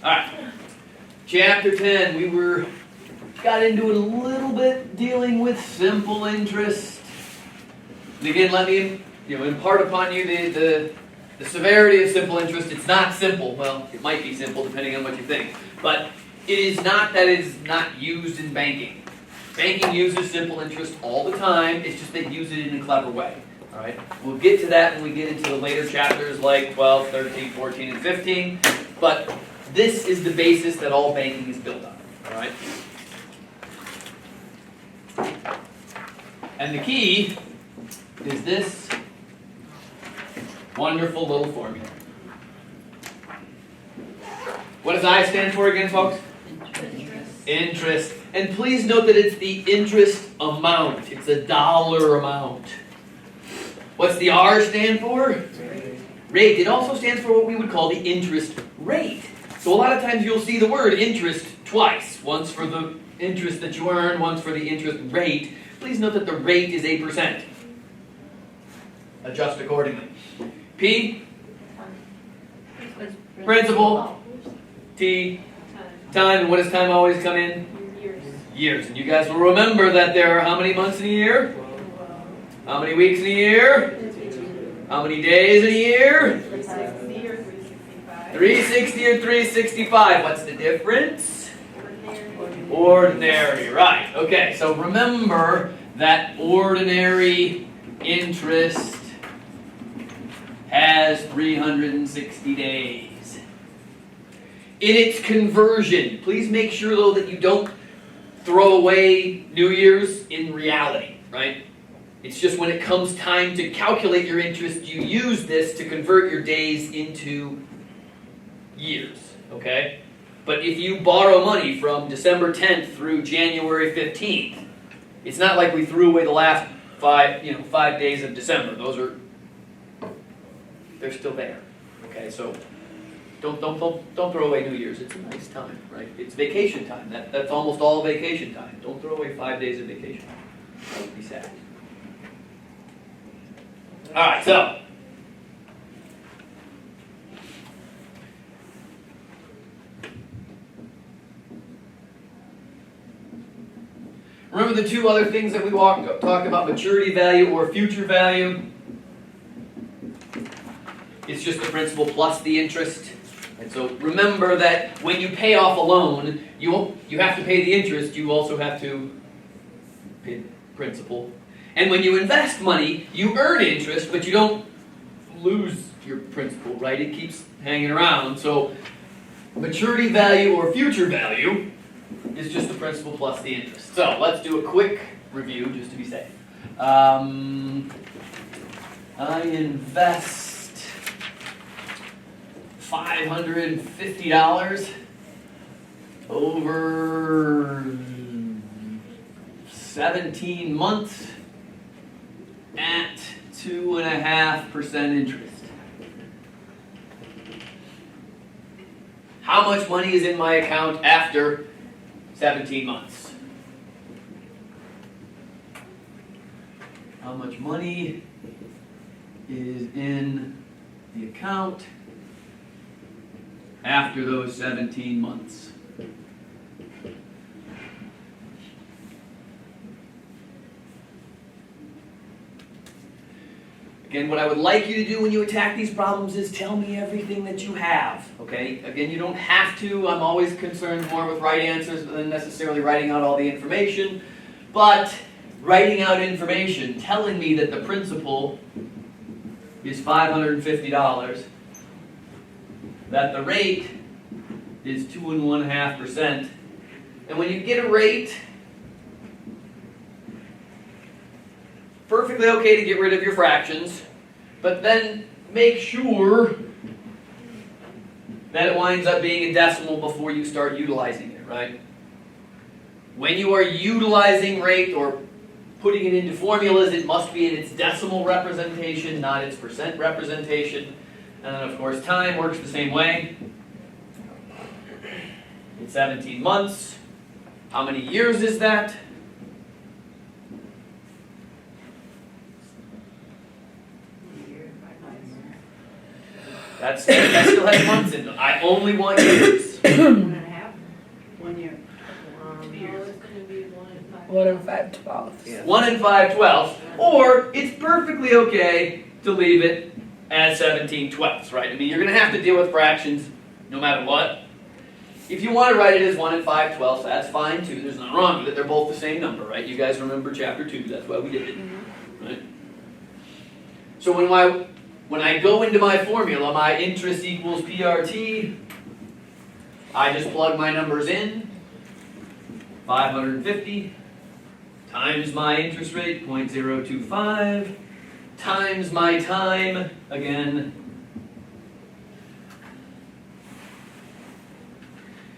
Alright. Chapter 10, got into it a little bit dealing with simple interest. And again, let me impart upon you the severity of simple interest. It's not simple. Well, it might be simple depending on what you think. But it is not that it is not used in banking. Banking uses simple interest all the time. It's just they use it in a clever way. Alright? We'll get to that when we get into the later chapters like 12, 13, 14, and 15. But this is the basis that all banking is built on. Alright? And the key is this wonderful little formula. What does I stand for again, folks? Interest. And please note that it's the interest amount. It's a dollar amount. What's the R stand for? Rate. It also stands for what we would call the interest rate. So a lot of times you'll see the word interest twice. Once for the interest that you earn, once for the interest rate. Please note that the rate is 8%. Adjust accordingly. P, principal. T, time. And what does time always come in? Years. And you guys will remember that there are how many months in a year? How many weeks in a year? How many days in a year? 360 or 365. What's the difference? Ordinary. Right. Okay, so remember that ordinary interest has 360 days. In its conversion, please make sure though that you don't throw away New Year's in reality, right? It's just when it comes time to calculate your interest, you use this to convert your days into years, okay? But if you borrow money from December 10th through January 15th, it's not like we threw away the last 5 days of December. They're still there, okay? So don't throw away New Year's. It's a nice time, right? It's vacation time. That's almost all vacation time. Don't throw away 5 days of vacation. That would be sad. All right, so remember the two other things that we talked about, maturity value or future value? It's just the principal plus the interest. And so remember that when you pay off a loan, you have to pay the interest, you also have to pay the principal. And when you invest money, you earn interest, but you don't lose your principal, right? It keeps hanging around. So maturity value or future value is just the principal plus the interest. So let's do a quick review just to be safe. I invest $550 over 17 months at 2.5% interest. How much money is in my account after 17 months? How much money is in the account after those 17 months? Again, what I would like you to do when you attack these problems is tell me everything that you have, okay? Again, you don't have to. I'm always concerned more with right answers than necessarily writing out all the information. But writing out information, telling me that the principal is $550, that the rate is 2.5%, and when you get a rate, perfectly okay to get rid of your fractions, but then make sure that it winds up being a decimal before you start utilizing it, right? When you are utilizing rate or putting it into formulas, it must be in its decimal representation, not its percent representation. And then, of course, time works the same way. It's 17 months. How many years is that? That still has months in them. I only want years. 1.5. 1 year. No, it's gonna be 1 and 5. 1 and 5/12. Yeah. 1 and 5/12, or it's perfectly okay to leave it as 17/12, right? I mean, you're going to have to deal with fractions no matter what. If you want to write it as 1 and 5/12, that's fine too. There's nothing wrong with it. They're both the same number, right? You guys remember chapter 2, that's why we did it, right? So when I go into my formula, my interest equals PRT, I just plug my numbers in. 550 times my interest rate, 0.025, times my time, again.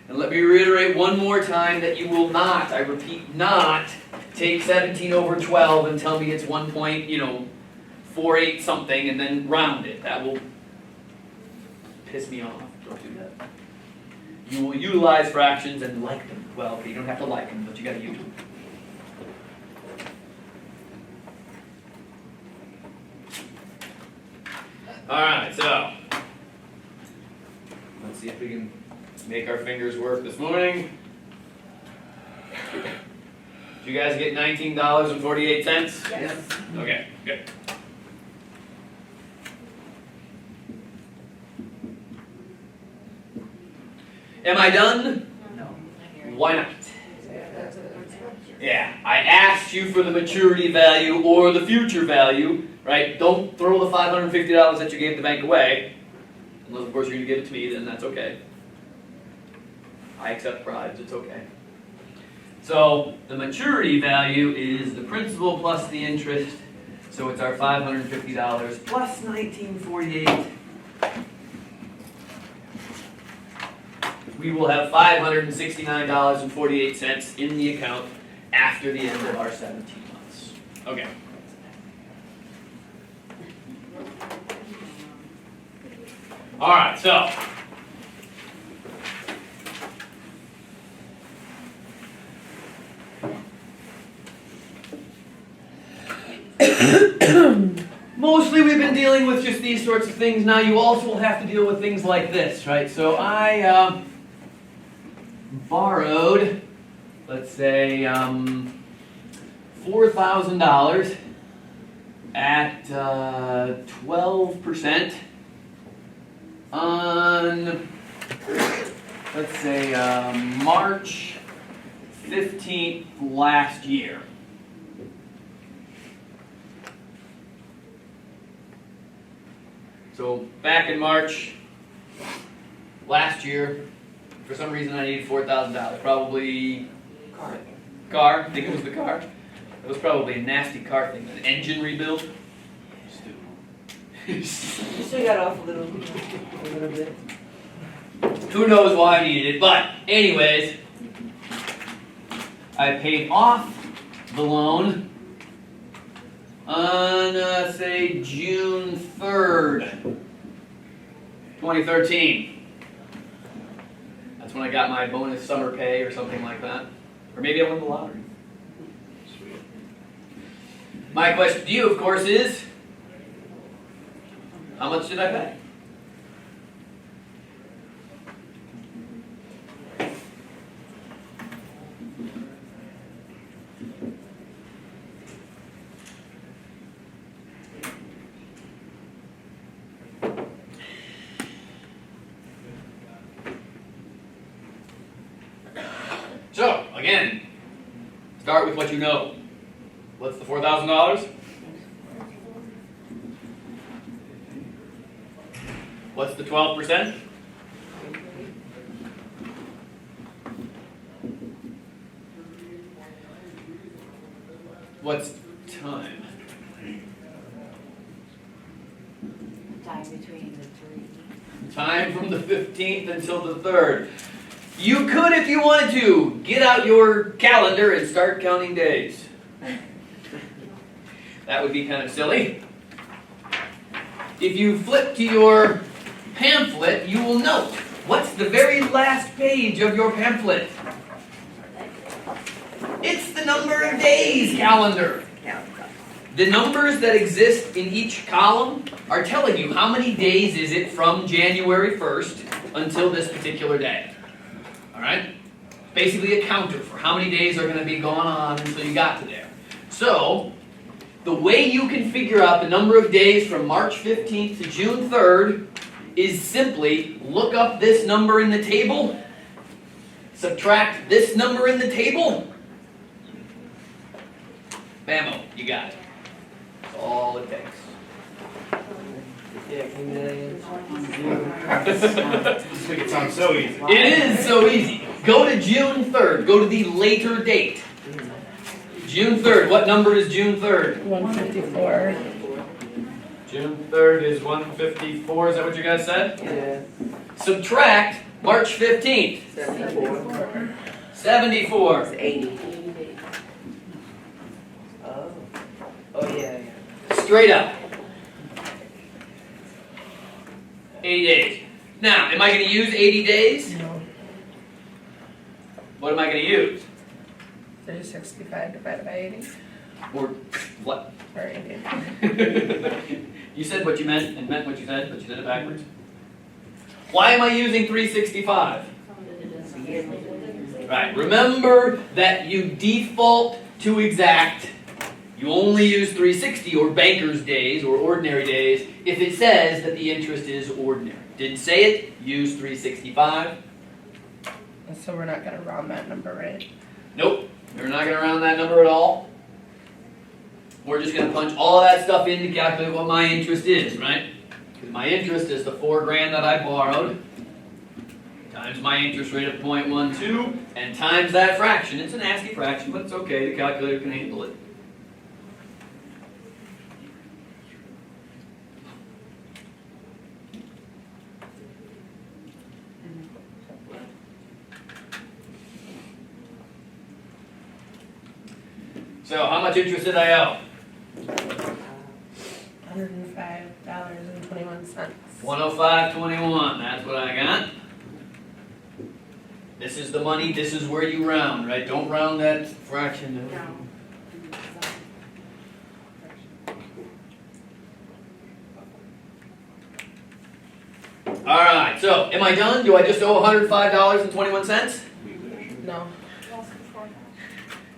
And let me reiterate one more time that you will not, I repeat, not take 17/12 and tell me it's 1.48 something and then round it. That will piss me off. Don't do that. You will utilize fractions and like them. Well, you don't have to like them, but you got to use them. All right, so let's see if we can make our fingers work this morning. Did you guys get $19.48? Yes. Okay, good. Am I done? No. Why not? That's Yeah, I asked you for the maturity value or the future value, right? Don't throw the $550 that you gave the bank away. Unless, of course, you're going to give it to me, then that's okay. I accept bribes, it's okay. So, the maturity value is the principal plus the interest. So, it's our $550 plus $19.48. We will have $569.48 in the account after the end of our 17 months. Okay. All right, so mostly we've been dealing with just these sorts of things. Now you also will have to deal with things like this, right? So I borrowed, let's say, $4,000 at 12% on, let's say, March 15th last year. So back in March last year, for some reason I needed $4,000. Probably car. I think it was the car. It was probably a nasty car thing, an engine rebuild. You still got off a little bit. Who knows why I needed it, but anyways, I paid off the loan on, say, June 3rd, 2013. That's when I got my bonus summer pay or something like that. Or maybe I won the lottery. My question to you, of course, is, how much did I pay? So, again, start with what you know. What's the $4,000? What's the 12%? What's time? Time between the three. Time from the 15th until the 3rd. You could, if you wanted to, get out your calendar and start counting days. That would be kind of silly. If you flip to your pamphlet, you will note what's the very last page of your pamphlet. It's the number of days calendar. The numbers that exist in each column are telling you how many days is it from January 1st until this particular day. right? Basically a counter for how many days are going to be going on until you got to there. So, the way you can figure out the number of days from March 15th to June 3rd is simply look up this number in the table, subtract this number in the table, bammo, you got it. That's all it takes. Yeah, can you Just make it sound so easy. It is so easy. Go to June 3rd. Go to the later date. June 3rd. What number is June 3rd? 154. June 3rd is 154. Is that what you guys said? Yeah, Subtract March 15th. 74. 74. It's 80. Oh. Oh, yeah, yeah. Straight up. 80 days. Now, am I going to use 80 days? No. What am I going to use? 365 divided by 80. Or what? Or 80. You said what you meant and meant what you said, but you said it backwards. Why am I using 365? Right. Remember that you default to exact. You only use 360 or banker's days or ordinary days if it says that the interest is ordinary. Didn't say it, use 365. So we're not going to round that number, right? Nope, we're not going to round that number at all. We're just going to punch all of that stuff in to calculate what my interest is, right? Because my interest is the $4,000 that I borrowed, times my interest rate of 0.12, and times that fraction. It's a nasty fraction, but it's okay. The calculator can handle it. So, how much interest did I owe? $105.21. 105.21. That's what I got. This is the money. This is where you round, right? Don't round that fraction. All right. So, am I done? Do I just owe $105.21? No.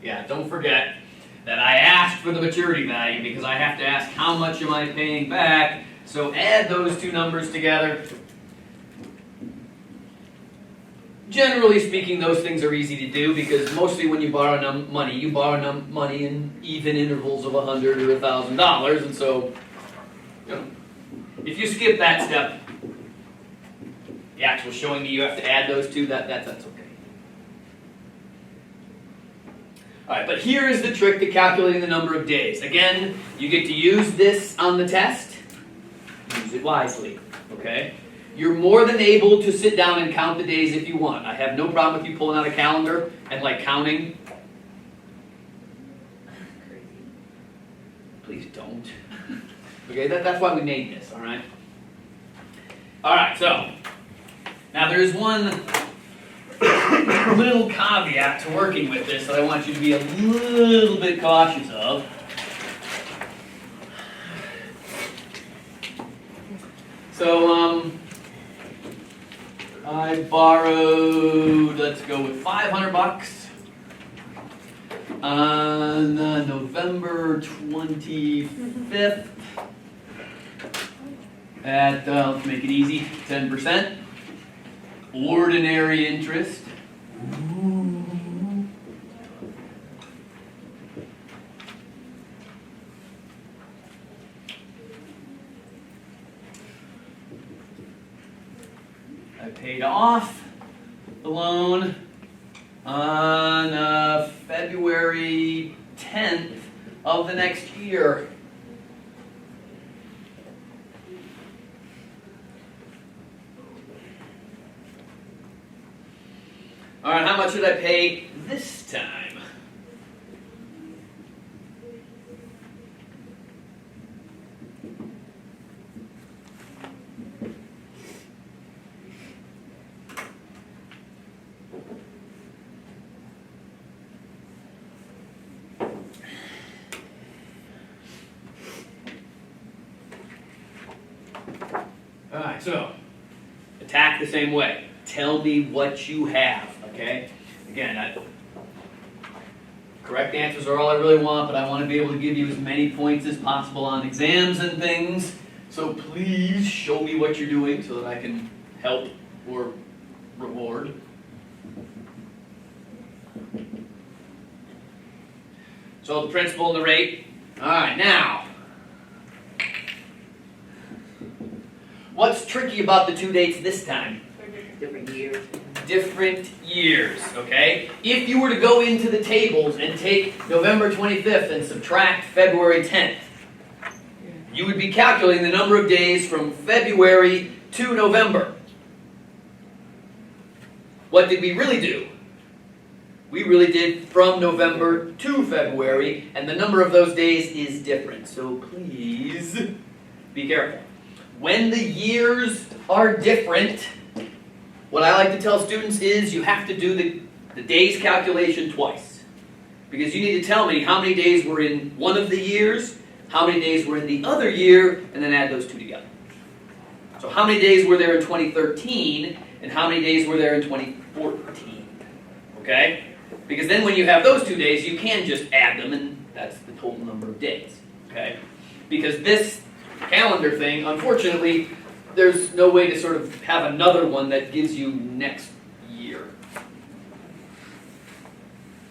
Yeah. Don't forget that I asked for the maturity value because I have to ask how much am I paying back. So add those two numbers together. Generally speaking, those things are easy to do because mostly when you borrow money, you borrow money in even intervals of $100 or $1,000, and so if you skip that step, the actual showing me you have to add those two, that's okay. All right, but here is the trick to calculating the number of days. Again, you get to use this on the test. Use it wisely, okay? You're more than able to sit down and count the days if you want. I have no problem with you pulling out a calendar and like counting. Please don't. Okay, that's why we made this, all right? All right, so now there is one little caveat to working with this that I want you to be a little bit cautious of. So, I borrowed, let's go with $500 on November 25th at, let's make it easy, 10%. Ordinary interest. I paid off the loan on February 10th of the next year. All right, how much did I pay this time? All right, so attack the same way. Tell me what you have. Okay? Again, correct answers are all I really want, but I want to be able to give you as many points as possible on exams and things. So please show me what you're doing so that I can help or reward. So the principal and the rate. All right, now. What's tricky about the two dates this time? Different years. Different years, okay? If you were to go into the tables and take November 25th and subtract February 10th, you would be calculating the number of days from February to November. What did we really do? We really did from November to February, and the number of those days is different. So please be careful. When the years are different, what I like to tell students is you have to do the days calculation twice. Because you need to tell me how many days were in one of the years, how many days were in the other year, and then add those two together. So how many days were there in 2013, and how many days were there in 2014? Okay? Because then when you have those 2 days, you can just add them, and that's the total number of days. Okay? Because this calendar thing, unfortunately, there's no way to sort of have another one that gives you next year.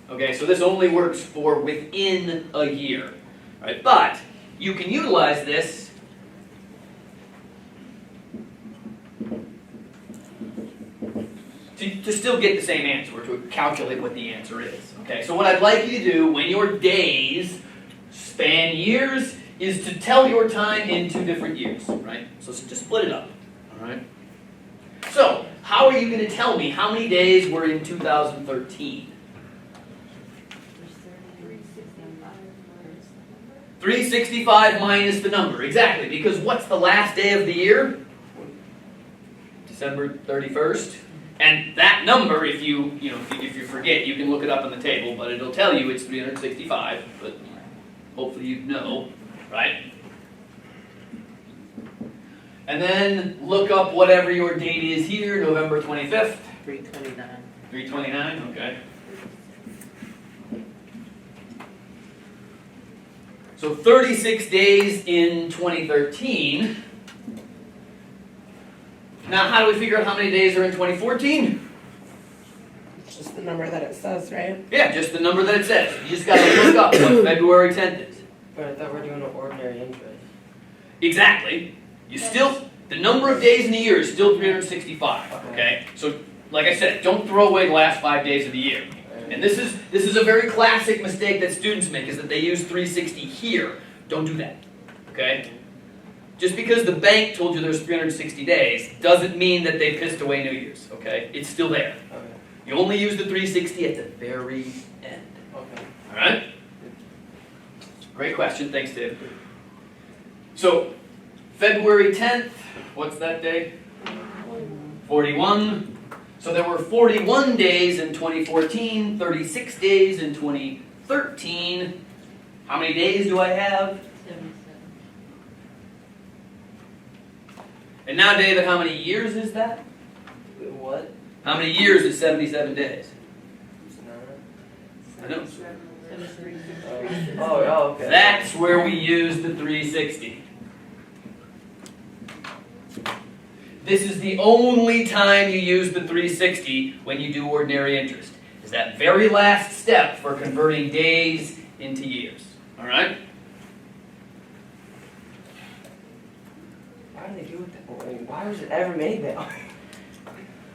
Okay, so this only works for within a year. Right? But you can utilize this to still get the same answer, or to calculate what the answer is. Okay, so what I'd like you to do when your days span years is to tell your time in 2 different years, right? So just split it up, all right? So, how are you going to tell me how many days were in 2013? 365 minus the number, exactly, because what's the last day of the year? December 31st. And that number, if you forget, you can look it up on the table, but it'll tell you it's 365, but hopefully you know, right? And then look up whatever your date is here, November 25th. 329. 329, okay. So 36 days in 2013. Now, how do we figure out how many days are in 2014? It's just the number that it says, right? Yeah, just the number that it says. You just got to look up what February 10th is. But I thought we were doing an ordinary interest. Exactly. You still, the number of days in the year is still 365, okay? So, like I said, don't throw away the last 5 days of the year. And this is a very classic mistake that students make, is that they use 360 here. Don't do that, okay? Just because the bank told you there's 360 days doesn't mean that they pissed away New Year's, okay? It's still there. Okay. You only use the 360 at the very end. Okay. All right? Great question. Thanks, Dave. So, February 10th, what's that day? 41. So there were 41 days in 2014, 36 days in 2013. How many days do I have? 77. And now, David, how many years is that? Wait, what? How many years is 77 days? It's not. I know. 73. Oh, okay. That's where we use the 360. This is the only time you use the 360 when you do ordinary interest. Is that very last step for converting days into years. All right? Why do they do it that way? Why was it ever made that way?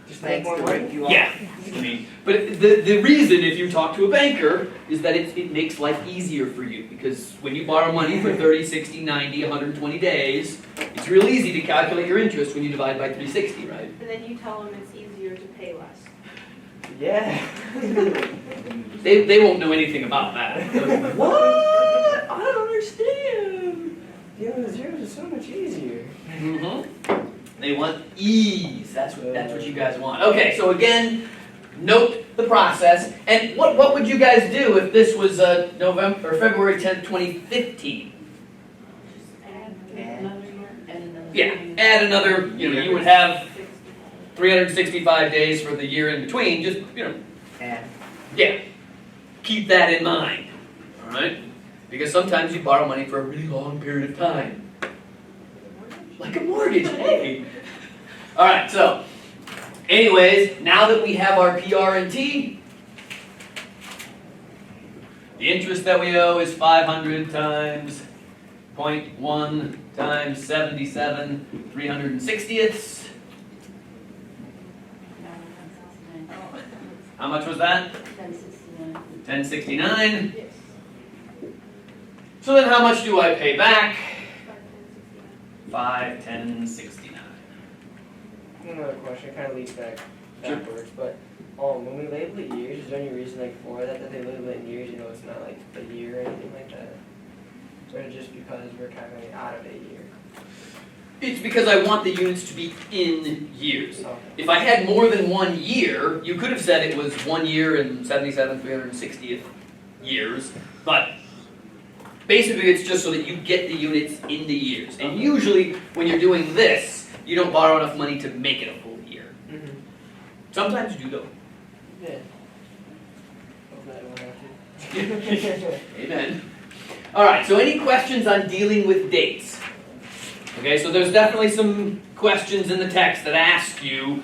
Just make Thanks more to money? rip you off. Yeah. I mean, but the reason, if you talk to a banker, is that it makes life easier for you. Because when you borrow money for 30, 60, 90, 120 days, it's real easy to calculate your interest when you divide by 360, right? And then you tell them it's easier to pay less. Yeah. They won't know anything about that. They're like, what? I don't understand. Yeah, zeros is so much easier. Mm-hmm. They want ease. That's what you guys want. Okay, so again, note the process. And what would you guys do if this was November or February 10th, 2015? Add another year. Add another Yeah, year. add another. You would have 365 days for the year in between, just, And yeah, keep that in mind, all right? Because sometimes you borrow money for a really long period of time. Like a mortgage, hey! All right, so, anyways, now that we have our PR&T, the interest that we owe is 500 times 0.1 times 77 360ths. How much was that? 1069. So then how much do I pay back? 51069. another question, kind of leads back Sure. backwards, but when we label it years, is there any reason like for that they label it in years? It's not like a year or anything like that, or just because we're calculating out of a year? It's because I want the units to be in years. Okay. If I had more than 1 year, you could have said it was 1 year and 77 360th years, but basically it's just so that you get the units in the years. And usually when you're doing this, you don't borrow enough money to make it a full year. Mm-hmm. Sometimes you do though. Yeah. Hopefully I won't have to. Amen. All right, so any questions on dealing with dates? Okay, so there's definitely some questions in the text that ask you,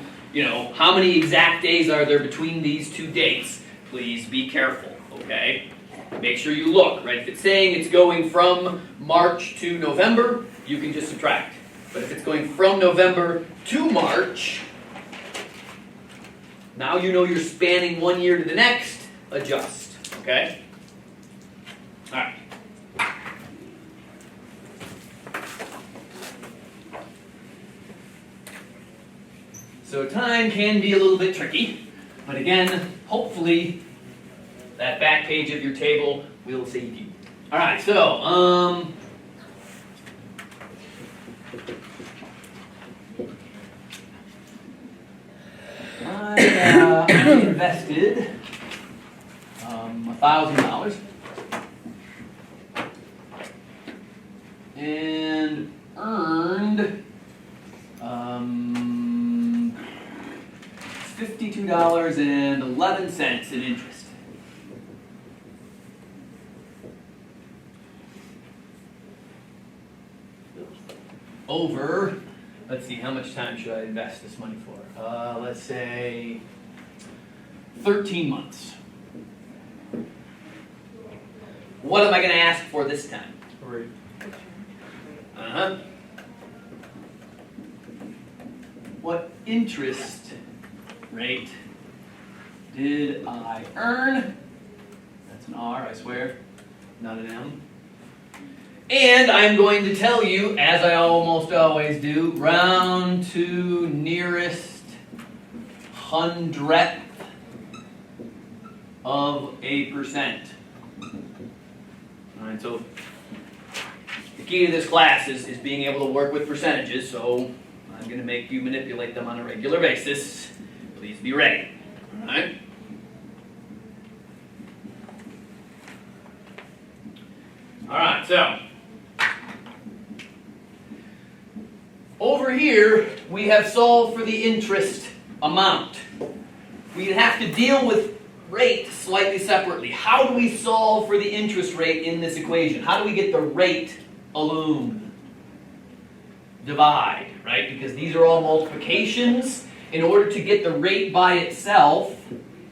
how many exact days are there between these two dates? Please be careful, okay? Make sure you look, right? If it's saying it's going from March to November, you can just subtract. But if it's going from November to March, now you know you're spanning 1 year to the next, adjust, okay? All right. So time can be a little bit tricky, but again, hopefully that back page of your table will save you. All right, so I invested $1,000 and earned $52.11 in interest. Over, let's see, how much time should I invest this money for? Let's say 13 months. What am I going to ask for this time? Right. Uh-huh. What interest rate did I earn? That's an R, I swear, not an M. And I'm going to tell you, as I almost always do, round to nearest hundredth of a percent. All right, so the key to this class is being able to work with percentages, so I'm going to make you manipulate them on a regular basis. Please be ready. All right? All right, so over here, we have solved for the interest amount. We'd have to deal with rate slightly separately. How do we solve for the interest rate in this equation? How do we get the rate alone? Divide, right? Because these are all multiplications. In order to get the rate by itself,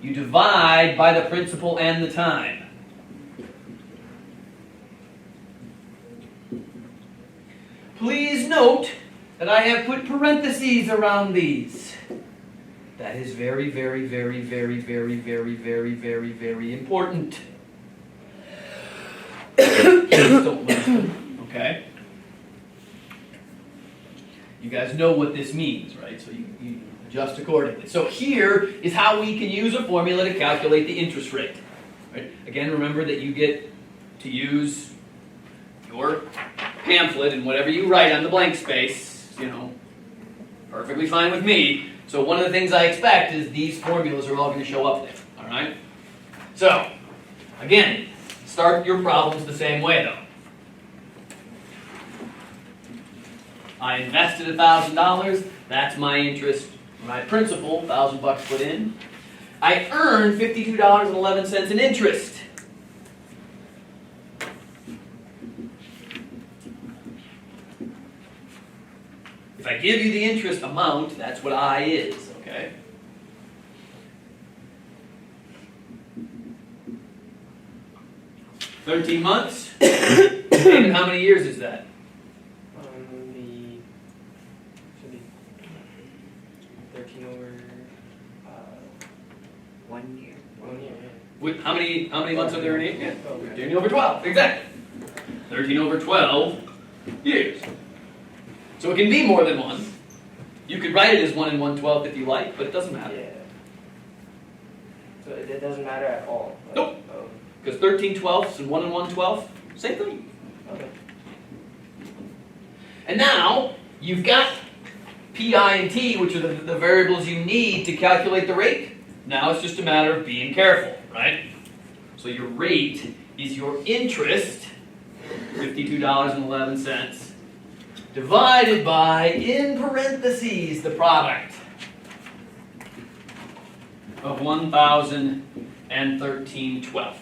you divide by the principal and the time. Please note that I have put parentheses around these. That is very, very, very, very, very, very, very, very, very important. Please don't lose them, okay? You guys know what this means, right? So you adjust accordingly. So here is how we can use a formula to calculate the interest rate. Right? Again, remember that you get to use your pamphlet and whatever you write on the blank space, perfectly fine with me. So one of the things I expect is these formulas are all going to show up there, all right? So, again, start your problems the same way though. I invested $1,000, that's my interest My principal, $1,000 put in. I earned $52.11 in interest. If I give you the interest amount, that's what I is, okay? $13 months. David, how many years is that? Should be 13 over 1 year. 1 year. How many months are there in 8? Yeah. 13 over 12, exactly. 13 over 12 years. So it can be more than one. You could write it as 1 and 1/12 if you like, but it doesn't matter. Yeah. So it doesn't matter at all. Like, Nope. Oh, Because 13/12 and 1 and 1/12, same thing. okay. And now, you've got P, I, and T, which are the variables you need to calculate the rate. Now it's just a matter of being careful, right? So your rate is your interest, $52.11, divided by, in parentheses, the product of 1,013/12.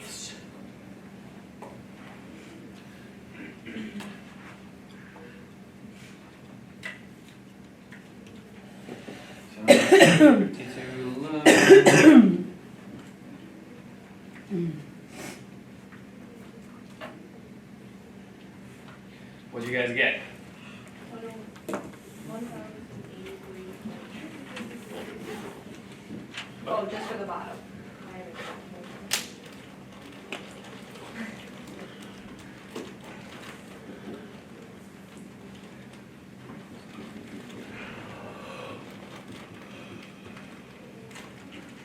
What'd you guys get? 1,083. Oh, just for the bottom. I have it.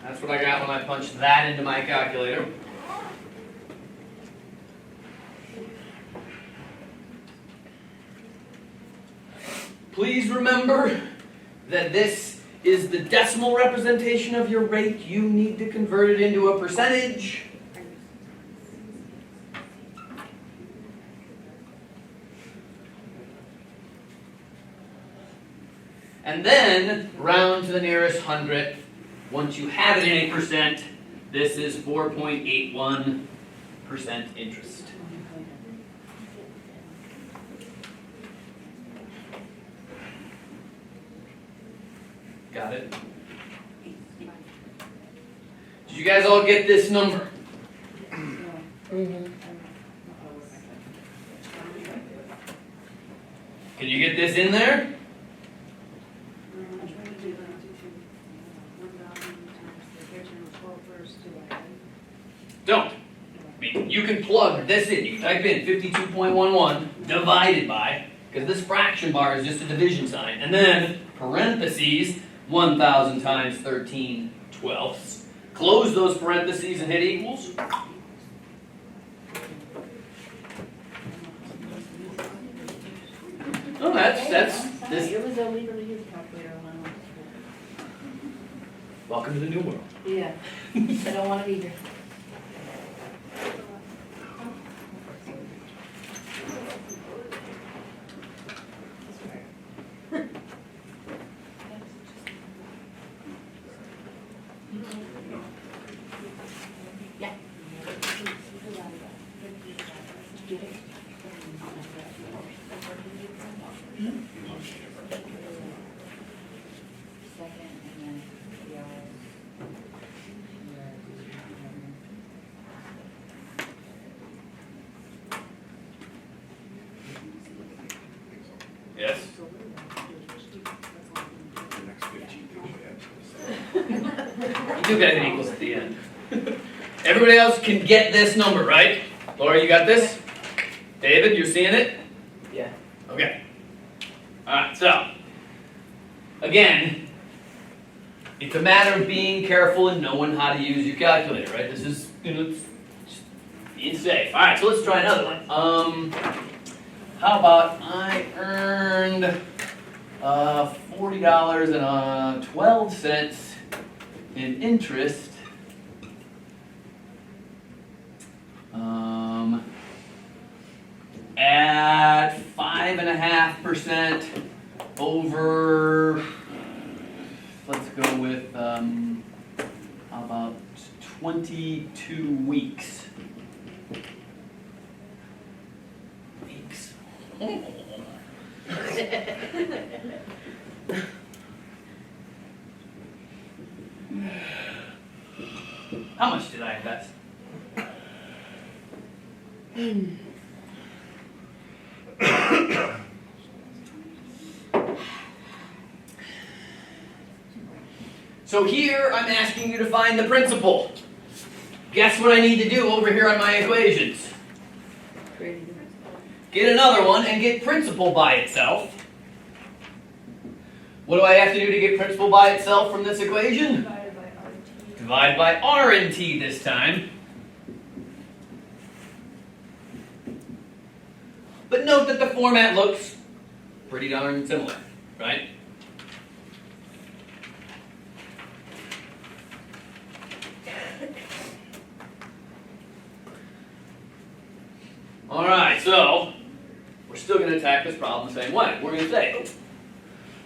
That's what I got when I punched that into my calculator. Please remember that this is the decimal representation of your rate. You need to convert it into a percentage. And then round to the nearest hundredth. Once you have it in 8%, this is 4.81% interest. Got it? Did you guys all get this number? Mm-hmm. Can you get this in there? Don't. I mean, you can plug this in. You can type in 52.11 divided by, because this fraction bar is just a division sign, and then parentheses 1,000 times 13/12. Close those parentheses and hit equals. Oh, that's this. It was illegal to use a calculator when I Welcome to the new world. Yeah, I don't want it either. Yeah. Second, and then the hours. Yes. You do got it equals at the end. Everybody else can get this number, right? Laura, you got this? David, you're seeing it? Yeah. Okay. Alright, so, again, it's a matter of being careful and knowing how to use your calculator, right? This is, just being safe. Alright, so let's try another one. How about I earned $40.12 in interest at 5.5% over let's go with, how about 22 weeks? Weeks. How much did I invest? So here I'm asking you to find the principal. Guess what I need to do over here on my equations? Get another one and get principal by itself. What do I have to do to get principal by itself from this equation? Divided by RT. Divide by R and T this time. But note that the format looks pretty darn similar, right? Alright, so we're still going to attack this problem the same way. We're going to say,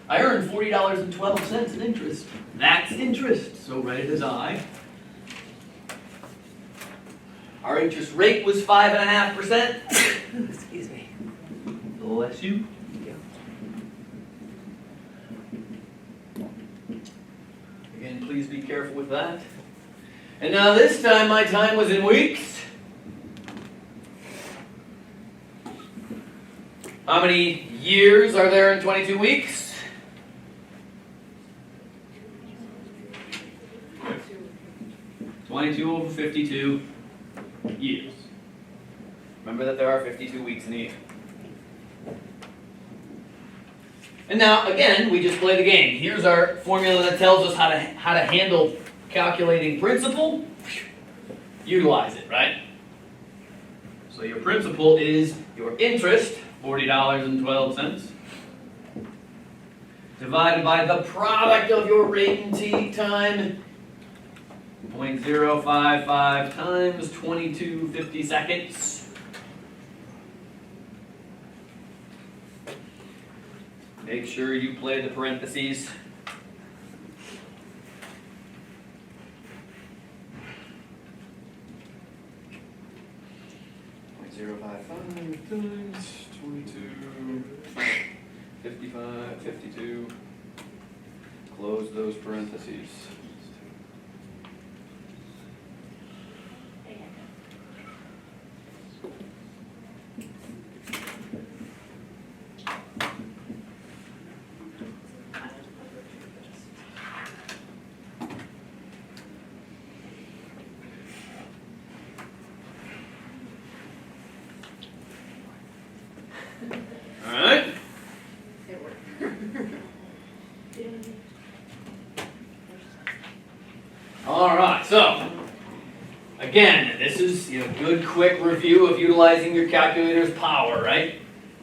I earned $40.12 in interest. That's interest, so write it as I. Our interest rate was 5.5%. Excuse me. Bless you. Again, please be careful with that. And now this time my time was in weeks. How many years are there in 22 weeks? 22 over 52 years. Remember that there are 52 weeks in a year. And now, again, we just play the game. Here's our formula that tells us how to handle calculating principal. Utilize it, right? So your principal is your interest, $40.12, divided by the product of your rate and T time, 0.055 times 2250 seconds. Make sure you play the parentheses. .055 times 22, 55, 52. Close those parentheses. Alright? Alright, so again, this is good quick review of utilizing your calculator's power, right?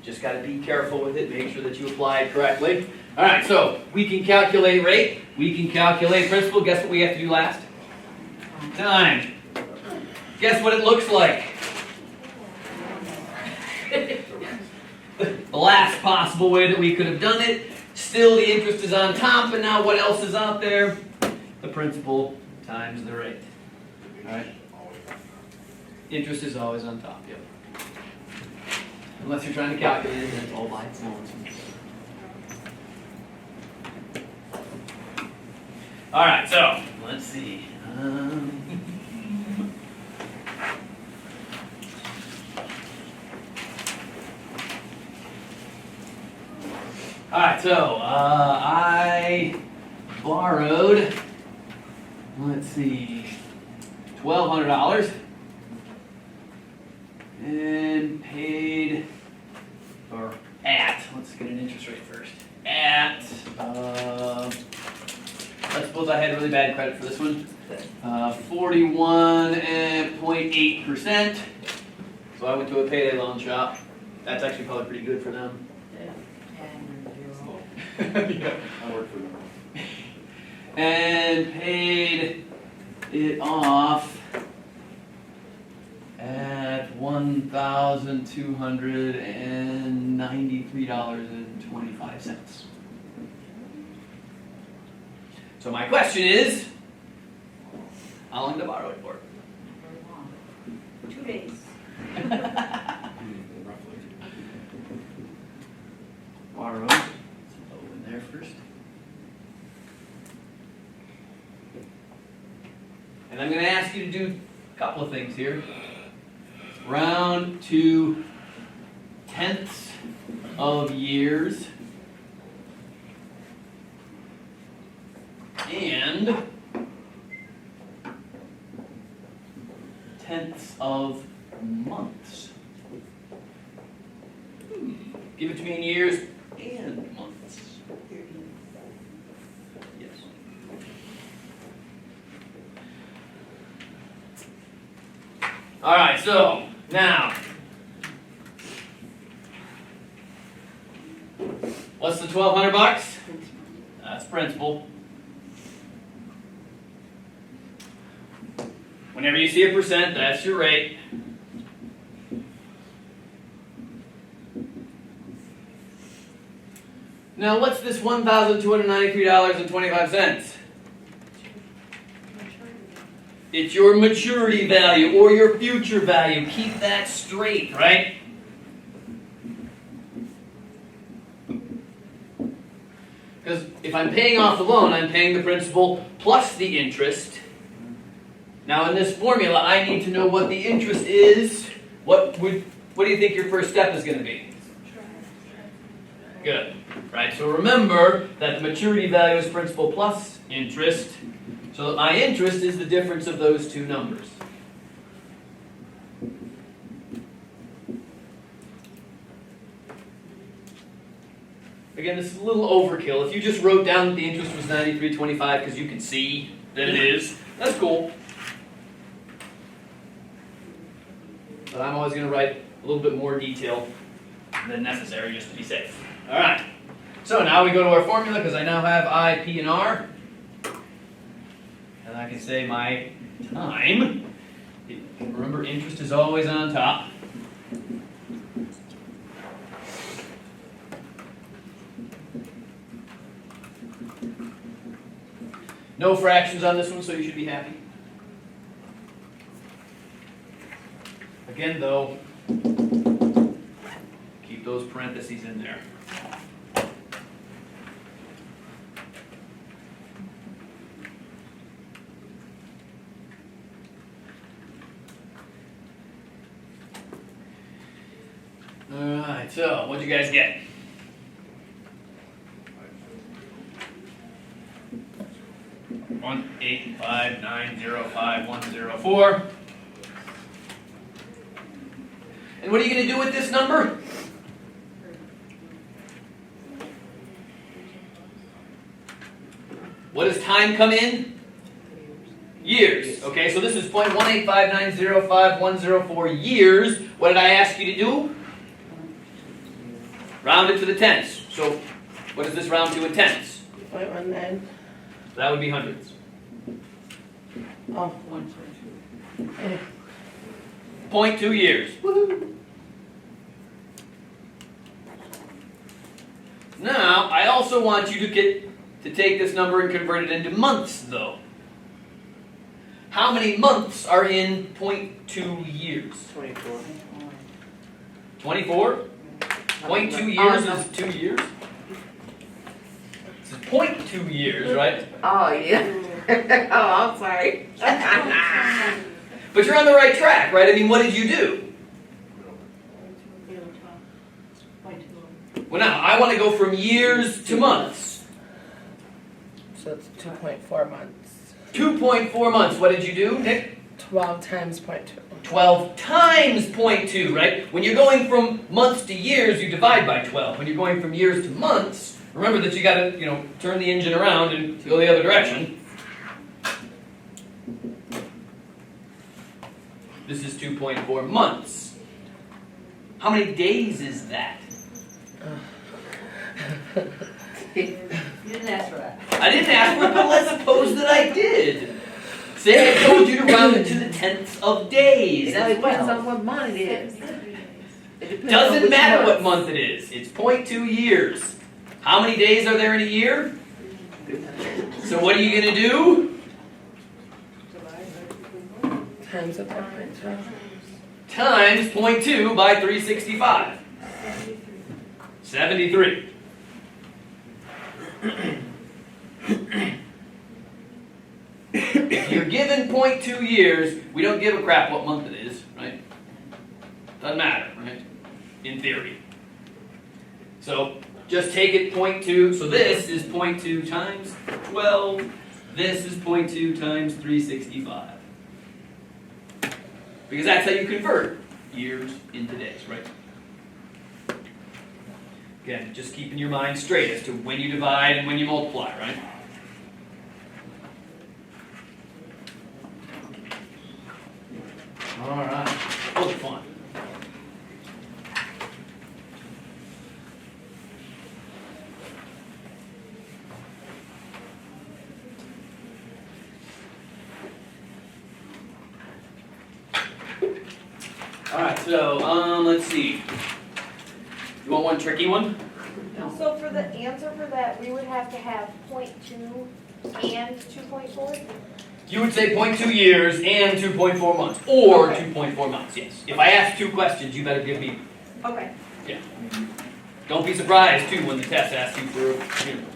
Just got to be careful with it, make sure that you apply it correctly. Alright, so we can calculate rate, we can calculate principal. Guess what we have to do last? Time. Guess what it looks like? The last possible way that we could have done it. Still the interest is on top, and now what else is out there? The principal times the rate. Alright? Interest is always on top, yep. Unless you're trying to calculate it, then it's all by its nonsense. Alright, so let's see. Alright, so I borrowed, let's see, $1,200 and paid, or at, let's get an interest rate first, at, let's suppose I had really bad credit for this one, 41.8%, so I went to a payday loan shop. That's actually probably pretty good for them. Yeah. I work for them. And paid it off at $1,293.25. So my question is, how long to borrow it for? Very long. 2 days. Roughly. Borrow. Open there first. And I'm going to ask you to do a couple of things here. Round to tenths of years. And tenths of months. Give it to me in years and months. Yes. All right, so now, what's the $1,200? That's principal. Whenever you see a percent, that's your rate. Now, what's this $1,293.25? It's your maturity value or your future value. Keep that straight, right? Because if I'm paying off the loan, I'm paying the principal plus the interest. Now in this formula, I need to know what the interest is. What do you think your first step is going to be? Good. Right, so remember that the maturity value is principal plus interest. So that my interest is the difference of those two numbers. Again, this is a little overkill. If you just wrote down that the interest was $93.25 because you can see that it is, that's cool. But I'm always going to write a little bit more detail than necessary just to be safe. All right. So now we go to our formula because I now have I, P, and R. And I can say my time. Remember, interest is always on top. No fractions on this one, so you should be happy. Again, though, keep those parentheses in there. Alright, so what'd you guys get? One 85905 And what are you going to do with this number? What does time come in? Years. Okay, so this is 0.185905104 years. What did I ask you to do? Round it to the tenths. So what does this round to in tenths? 0.19. That would be hundredths. Oh, 0.2 years. Woohoo! Now, I also want you to take this number and convert it into months, though. How many months are in 0.2 years? 24. 24? 0.2 years is 2 years? It's 0.2 years, right? oh yeah. Oh, I'm sorry. But you're on the right track, right? I mean, what did you do? Well, now, I want to go from years to months. So it's 2.4 months. 2.4 months. What did you do, Nick? 12 times 0.2. 12 times 0.2, right? When you're going from months to years, you divide by 12. When you're going from years to months, remember that you got to, turn the engine around and go the other direction. This is 2.4 months. How many days is that? You didn't ask for that. I didn't ask for it, but let's suppose that I did. Say I told you to round it to the tenths of days as well. what month it is. Doesn't matter what month it is. It's 0.2 years. How many days are there in a year? So what are you gonna do? Times the difference, right? Times 0.2 by 365. 73. If you're given 0.2 years, we don't give a crap what month it is, right? Doesn't matter, right? In theory. So just take it 0.2. So this is 0.2 times 12. This is 0.2 times 365. Because that's how you convert years into days, right? Again, just keeping your mind straight as to when you divide and when you multiply, right? All right, full of fun. All right, so let's see. You want one tricky one? So for the answer for that, we would have to have 0.2 and 2.4? You would say 0.2 years and 2.4 months, or 2.4 months, yes. If I ask two questions, you better give me, Okay. yeah. Don't be surprised, too, when the test asks you for a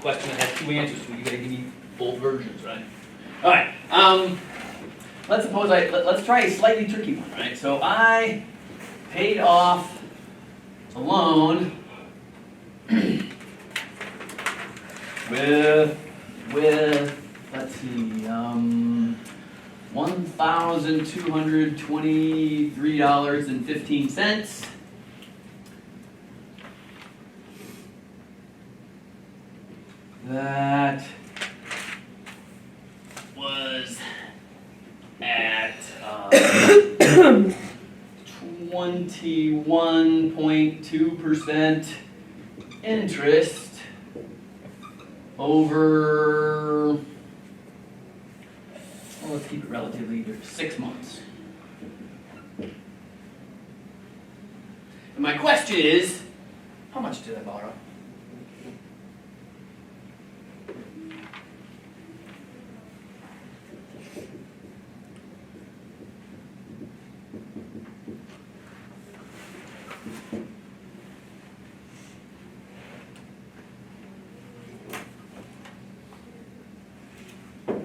question that has two answers, so you gotta give me both versions, right? All right, let's suppose let's try a slightly tricky one, right? So I paid off a loan with let's see, $1,223.15. That was at 21.2% interest over, well, let's keep it relatively either 6 months. And my question is, how much did I borrow?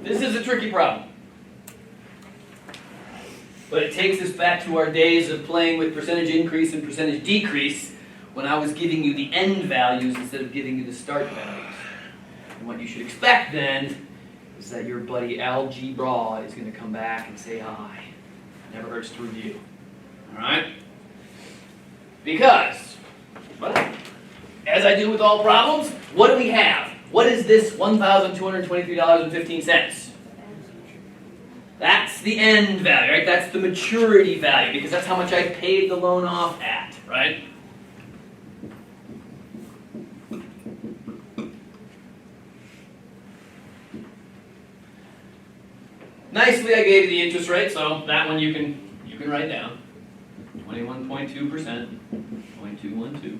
This is a tricky problem. But it takes us back to our days of playing with percentage increase and percentage decrease when I was giving you the end values instead of giving you the start values. And what you should expect then is that your buddy Algebra is going to come back and say hi. Never hurts to review. Alright? Because, well, as I do with all problems, what do we have? What is this $1,223.15? That's the end value, right? That's the maturity value, because that's how much I paid the loan off at, right? Nicely, I gave you the interest rate, so that one you can write down. 21.2%, 0.212.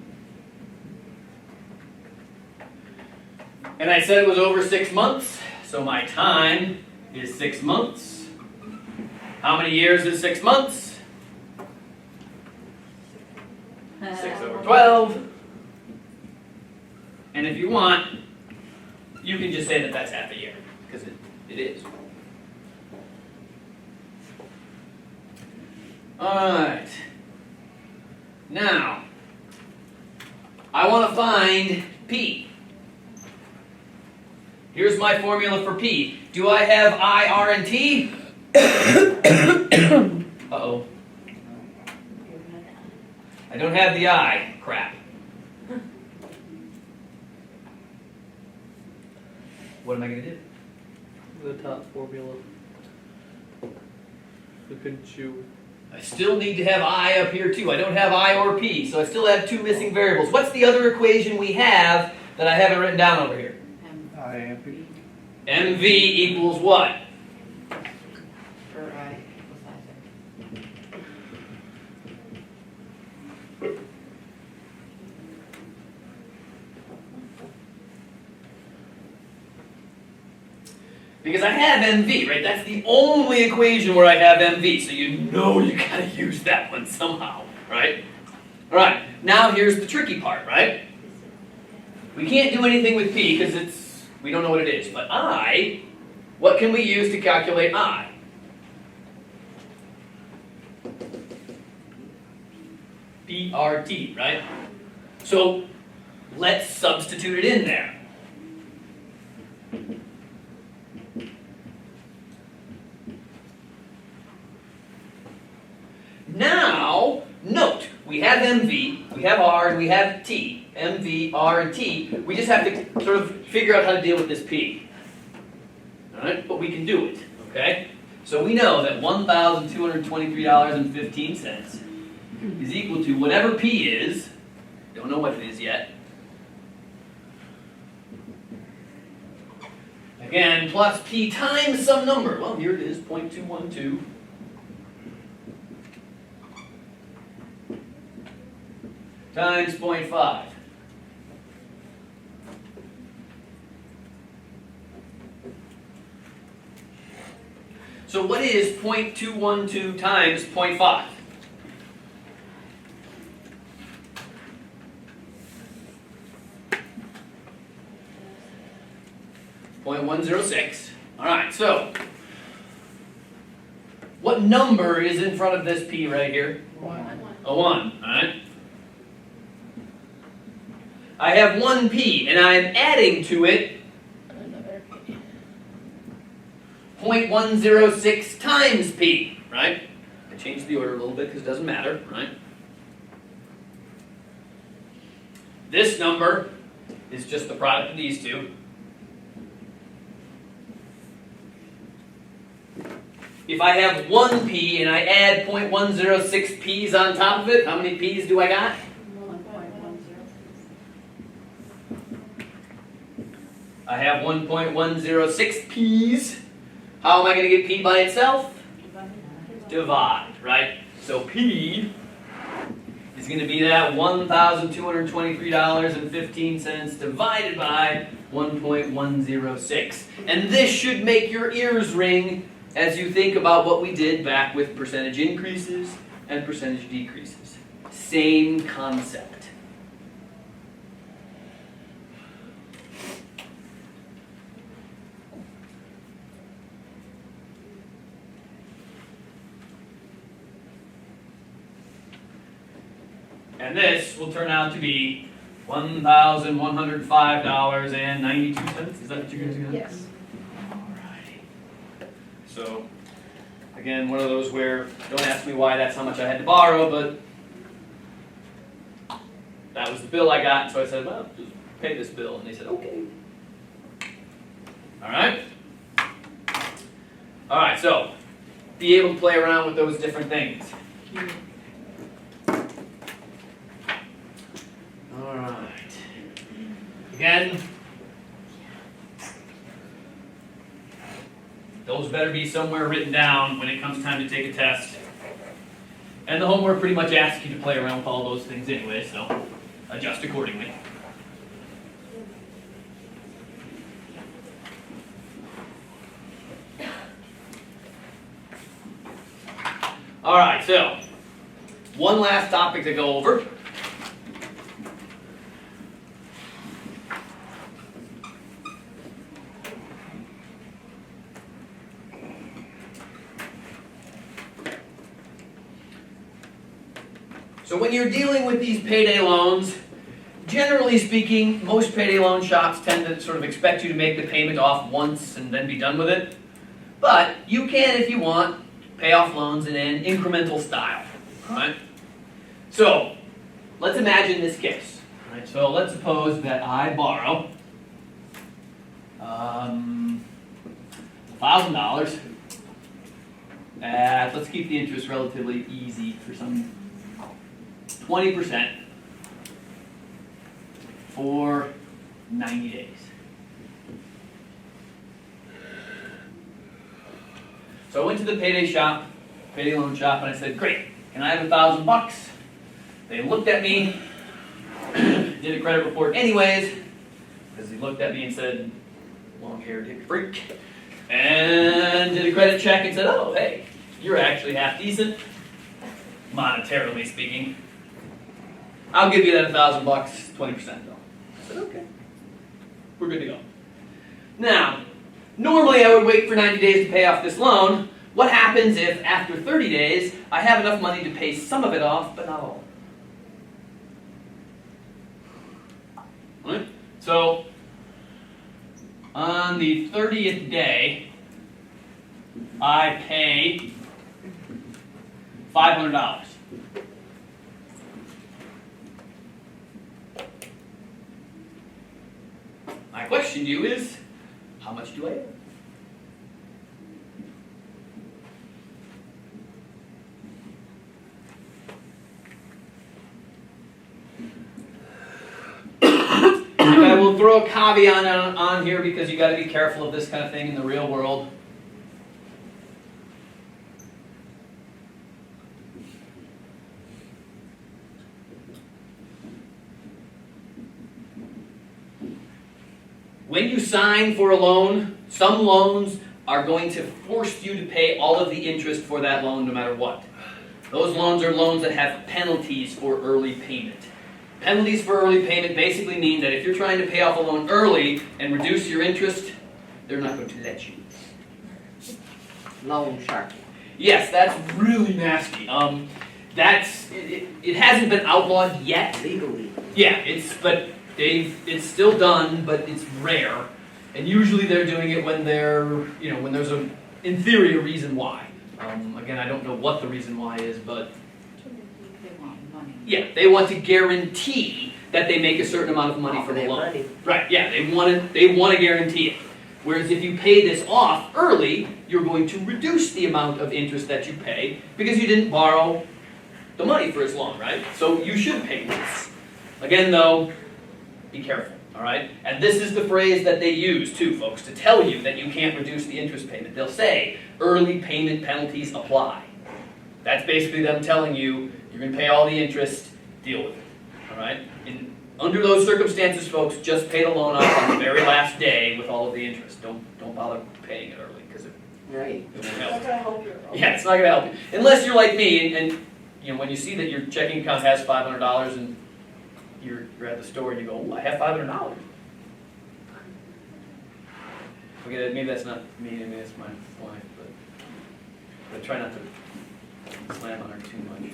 And I said it was over 6 months, so my time is 6 months. How many years is 6 months? 6 over 12. And if you want, you can just say that that's half a year, because it is. Alright. Now, I want to find P. Here's my formula for P. Do I have I, R, and T? Uh-oh. I don't have the I. Crap. What am I going to do? The top formula. So couldn't you? I still need to have I up here too. I don't have I or P, so I still have two missing variables. What's the other equation we have that I haven't written down over here? MV equals what? For I, Because I have MV, right? That's the only equation where I have MV, so you know you gotta use that one somehow, right? All right, now here's the tricky part, right? We can't do anything with P because we don't know what it is, but I, what can we use to calculate I? BRT, right? So let's substitute it in there. Now, note, we have MV, we have R, and we have T. MV, R, and T. We just have to sort of figure out how to deal with this P. Alright, but we can do it, okay? So we know that $1,223.15 is equal to whatever P is, don't know what it is yet. Again, plus P times some number. Well, here it is, 0.212. Times 0.5. So what is 0.212 times 0.5? .106. All right, so what number is in front of this P right here? 1. A 1, all right? I have 1P, and I'm adding to it Another P. 0.106 times P, right? I changed the order a little bit because it doesn't matter, right? This number is just the product of these two. If I have 1P and I add 0.106 P's on top of it, how many P's do I got? 1.10. I have 1.106 P's. How am I going to get P by itself? Divide, right? So P is going to be that $1,223.15 divided by 1.106. And this should make your ears ring as you think about what we did back with percentage increases and percentage decreases. Same concept. And this will turn out to be $1,105.92. Is that what you guys got? Yes. Alrighty. So, again, one of those where, don't ask me why that's how much I had to borrow, but that was the bill I got, so I said, well, just pay this bill. And they said, okay. Alright? Alright, so, be able to play around with those different things. Alright. Again, those better be somewhere written down when it comes time to take a test. And the homework pretty much asks you to play around with all those things anyway, so adjust accordingly. Alright, so one last topic to go over. So when you're dealing with these payday loans, generally speaking, most payday loan shops tend to sort of expect you to make the payment off once and then be done with it. But you can, if you want, pay off loans in an incremental style. Right? So let's imagine this case. Right? So let's suppose that I borrow $1,000. Let's keep the interest relatively easy for some 20% for 90 days. So I went to the payday loan shop, and I said, great, can I have $1,000? They looked at me, did a credit report anyways, because he looked at me and said, long-haired hick freak. and did a credit check and said, oh, hey, you're actually half decent, monetarily speaking. I'll give you that $1,000, 20% though. I said, okay, we're good to go. Now, normally I would wait for 90 days to pay off this loan. What happens if after 30 days I have enough money to pay some of it off, but not all? Right? So, on the 30th day, I pay $500. My question to you is, how much do I owe? I will throw a caveat on here because you got to be careful of this kind of thing in the real world. When you sign for a loan, some loans are going to force you to pay all of the interest for that loan no matter what. Those loans are loans that have penalties for early payment. Penalties for early payment basically mean that if you're trying to pay off a loan early and reduce your interest, they're not going to let you. Loan sharking. Yes, that's really nasty. It hasn't been outlawed yet. Legally. Yeah, it's still done, but it's rare. And usually they're doing it when when there's in theory, a reason why. Again, I don't know what the reason why is, but They want money. yeah, they want to guarantee that they make a certain amount of money Off from a their loan. money. Right, yeah, they want to guarantee it. Whereas if you pay this off early, you're going to reduce the amount of interest that you pay because you didn't borrow the money for as long, right? So you should pay this. Again, though, be careful, all right? And this is the phrase that they use, too, folks, to tell you that you can't reduce the interest payment. They'll say, early payment penalties apply. That's basically them telling you, you're going to pay all the interest, deal with it, all right? Under those circumstances, folks, just pay the loan off on the very last day with all of the interest. Don't bother paying it early, because it Right. won't It's help. not gonna help you. Yeah, it's not going to help you. Unless you're like me, and when you see that your checking account has $500 and you're at the store and you go, oh, I have $500. Okay, maybe that's not me, maybe that's my wife, but I try not to slam on her too much.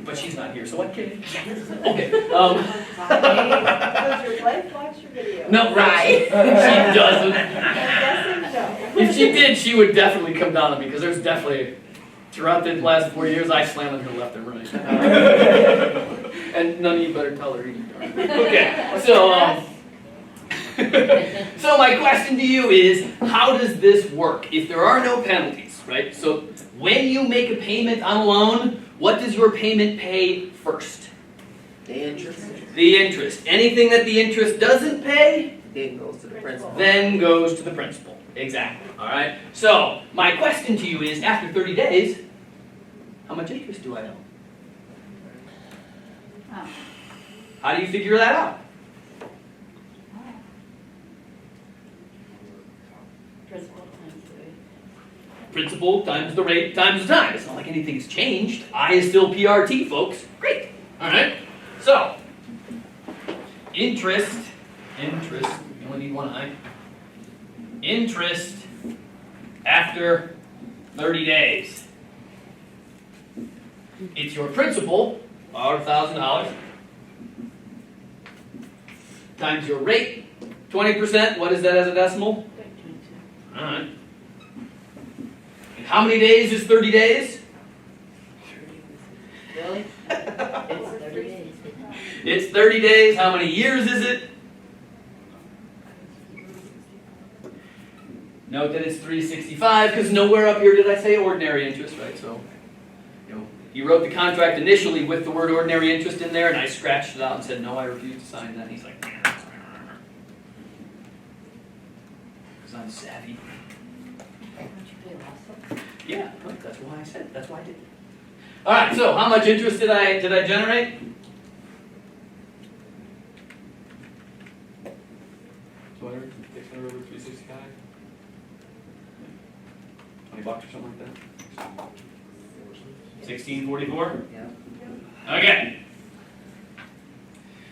But she's not here, so what can? Okay. Does your wife watch your video? No, right. She doesn't. I'm guessing no. If she did, she would definitely come down on me because there's definitely throughout the last 4 years I slammed on her left and right. And none of you better tell her either. Okay, so so my question to you is, how does this work? If there are no penalties, right? So when you make a payment on a loan, what does your payment pay first? The interest The interest. Anything that the interest doesn't pay, then goes to the principal. then goes to the principal. Exactly. All right? So my question to you is, after 30 days, how much interest do I owe? Oh. How do you figure that out? Principal times the rate. Principal times the rate times the time. It's not like anything has changed. I is still PRT, folks. Great. All right. So, interest, you only need one I. Interest after 30 days. It's your principal, about $1,000, times your rate, 20%. What is that as a decimal? 22. All right. And how many days is 30 days? Really? It's 30 days. It's 30 days. How many years is it? Note that it's 365 because nowhere up here did I say ordinary interest, right? So, you wrote the contract initially with the word ordinary interest in there, and I scratched it out and said, no, I refuse to sign that. And he's like, because I'm savvy. Don't you pay less? Yeah, right, that's why I said it. That's why I did it. All right, so how much interest did I generate? $200 over 365. bucks or something like that. 1644? Yeah. Okay.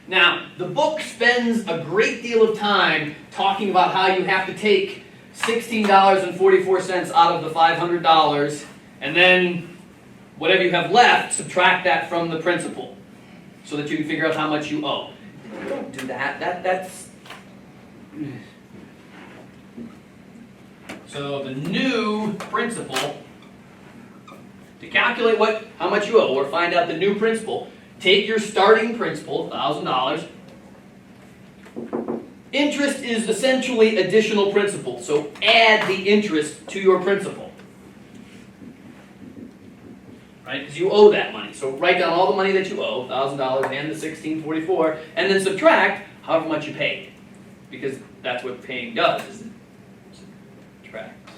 Now, the book spends a great deal of time talking about how you have to take $16.44 out of the $500, and then whatever you have left, subtract that from the principal, so that you can figure out how much you owe. Don't do that. That's... So the new principal, to calculate how much you owe, or find out the new principal, take your starting principal, $1,000. Interest is essentially additional principal, so add the interest to your principal. Right? Because you owe that money. So write down all the money that you owe, $1,000 and the $1,644, and then subtract however much you paid. Because that's what paying does, is it subtracts.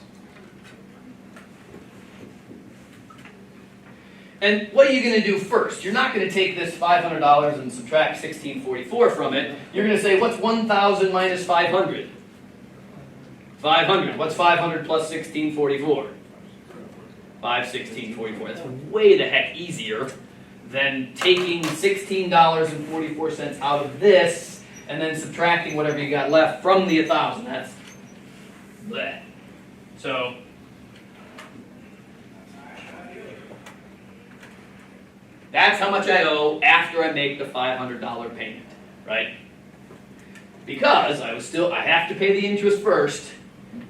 And what are you going to do first? You're not going to take this $500 and subtract $1,644 from it. You're going to say, what's 1,000 minus 500? 500. What's 500 plus 1,644? 516.44. That's way the heck easier than taking $16.44 out of this and then subtracting whatever you got left from the 1,000. That's bleh. So that's how much I owe after I make the $500 payment, right? Because I have to pay the interest first,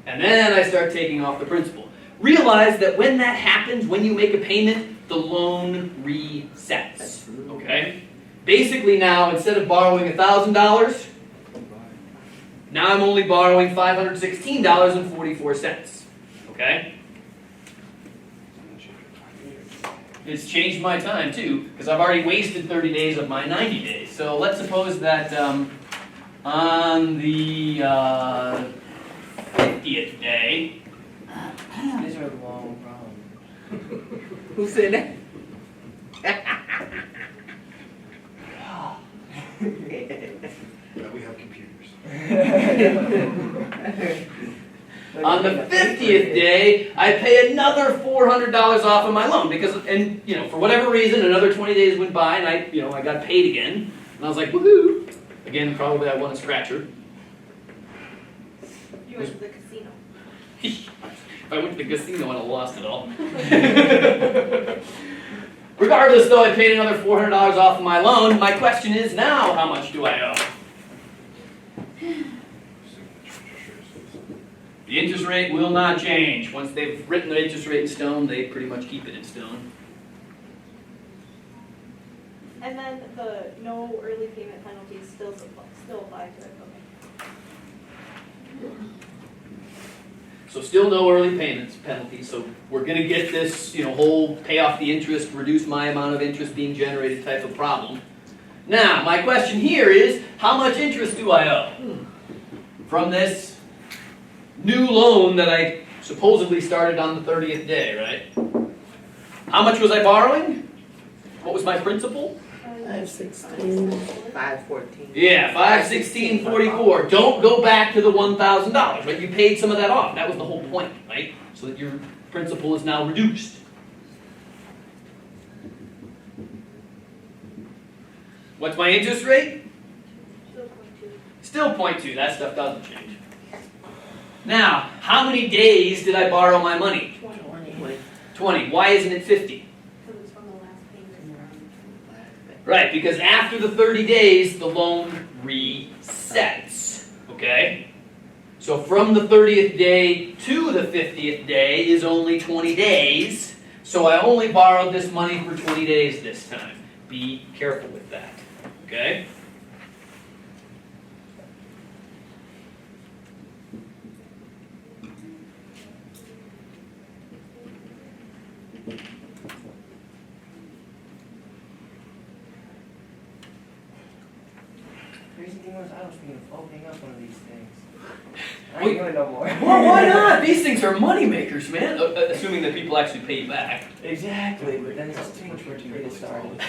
and then I start taking off the principal. Realize that when that happens, when you make a payment, the loan resets, okay? Basically now, instead of borrowing $1,000, now I'm only borrowing $516.44, okay? It's changed my time too, because I've already wasted 30 days of my 90 days. So let's suppose that on the 50th day, These are long problems. Who said that? But we have computers. on the 50th day, I pay another $400 off of my loan because, and for whatever reason, another 20 days went by, and I got paid again, and I was like, woohoo! Again, probably I won a scratcher. You went to the casino. If I went to the casino and I lost it all. Regardless, though, I paid another $400 off of my loan. My question is now, how much do I owe? The interest rate will not change. Once they've written the interest rate in stone, they pretty much keep it in stone. And then the no early payment penalties still apply to it, okay. So still no early payments penalties. So we're going to get this, whole pay off the interest, reduce my amount of interest being generated type of problem. Now, my question here is, how much interest do I owe from this new loan that I supposedly started on the 30th day, right? How much was I borrowing? What was my principal? 516, 514. Yeah, $516.44. Don't go back to the $1,000, right? You paid some of that off. That was the whole point, right? So that your principal is now reduced. What's my interest rate? Still 0.2. Still 0.2. That stuff doesn't change. Now, how many days did I borrow my money? 20. 20. Why isn't it 50? Because it's from the last payment. Right, because after the 30 days, the loan resets. Okay? So from the 30th day to the 50th day is only 20 days. So I only borrowed this money for 20 days this time. Be careful with that. Okay? Crazy thing was, I was thinking of opening up one of these things. I ain't doing it no more. Well, why not? These things are money makers, man. Assuming that people actually pay you back. Exactly, but then it's too much work to get it started.